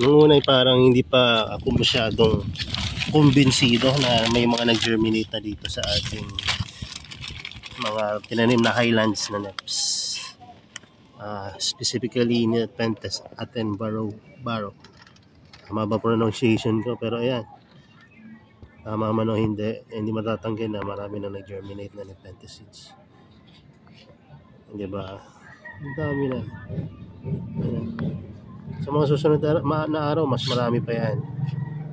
Nung una ay parang hindi pa ako masyadong kumbinsido na may mga nag-germinate na dito sa ating mga tinanim na highlands na neps. Specifically Nepenthes Attenborough. Tama ba pronunciation ko? Pero ayan, tama man o hindi matatanggi na marami na nag-germinate na Nepenthes seeds. Hindi ba? Ang dami na. Ayan. Sa mga susunod na araw, mas marami pa yan.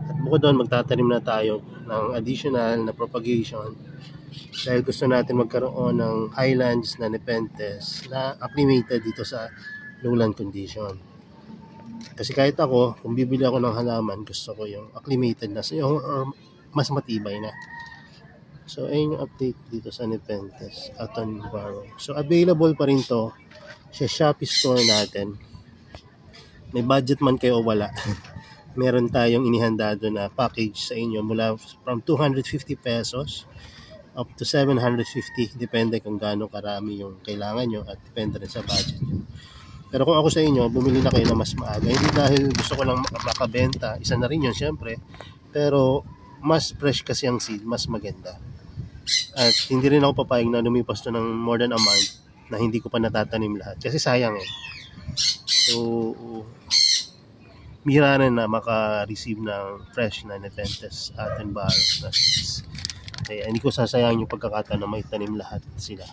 At bukod doon, magtatanim na tayo ng additional na propagation dahil gusto natin magkaroon ng highlands na Nepenthes na acclimated dito sa lowland condition. Kasi kahit ako, kung bibili ako ng halaman, gusto ko yung acclimated na or mas matibay na. So, ayun yung update dito sa Nepenthes Attenborough. So, available pa rin to sa Shopee store natin. May budget man kayo o wala, meron tayong inihanda doon na package sa inyo mula from 250 pesos up to 750, depende kung gaano karami yung kailangan nyo at depende rin sa budget nyo. Pero kung ako sa inyo, bumili na kayo na mas maaga, hindi dahil gusto ko lang makabenta, isa na rin yun syempre, pero mas fresh kasi ang seed, mas maganda. At hindi rin ako papayag na lumipas to ng more than a month na hindi ko pa natatanim lahat kasi sayang eh. So, bihira na maka-receive ng fresh na Nepenthes Attenborough na seeds. Kaya hindi ko sasayang yung pagkakataon na may tanim lahat sila.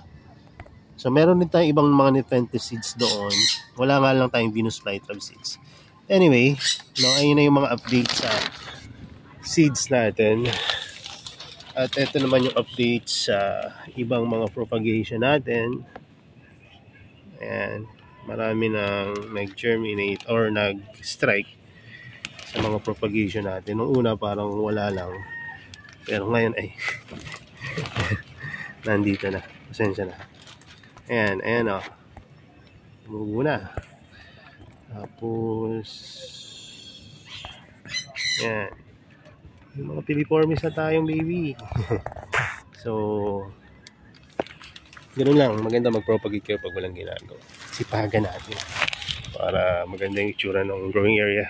So, meron din tayong ibang mga Nepenthes seeds doon. Wala nga lang tayong Venus flytrap seeds. Anyway, no, ayun na yung mga update sa seeds natin. At ito naman yung update sa ibang mga propagation natin. Ayan. Marami nang nag-germinate or nag-strike sa mga propagation natin. Noong una parang wala lang. Pero ngayon ay nandito na. Pasensya na. Ayan o. Tumubo na. Tapos ayan. Yung mga piliformis na tayong baby. So, ganoon lang. Maganda mag-propagate kayo pag walang ginagawa. Sipagan natin para maganda yung itsura ng growing area.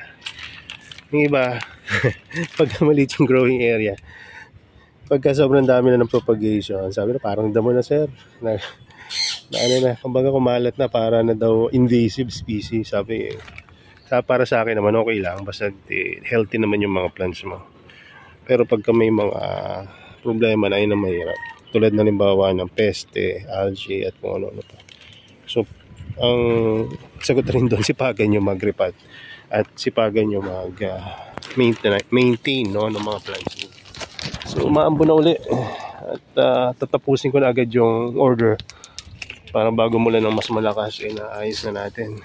Yung iba pag maliit yung growing area, pagka sobrang dami na ng propagation, sabi na parang damo na sir na ano na, kumbaga kumalat na, para na daw invasive species. Sabi para sa akin naman okay lang basta healthy naman yung mga plants mo. Pero pagka may mga problema na yun na mahirap, tulad na limbawa ng peste, algae at kung ano pa. So ang sagot rin doon, sipagan nyo mag-repot at sipagan nyo maintain no, ng mga plants. So umaambo na uli at tatapusin ko na agad yung order para bago mula ng mas malakas naayos na natin.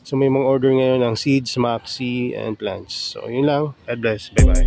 So may mga order ngayon ng seeds, maxi and plants. So yun lang. God bless. Bye bye.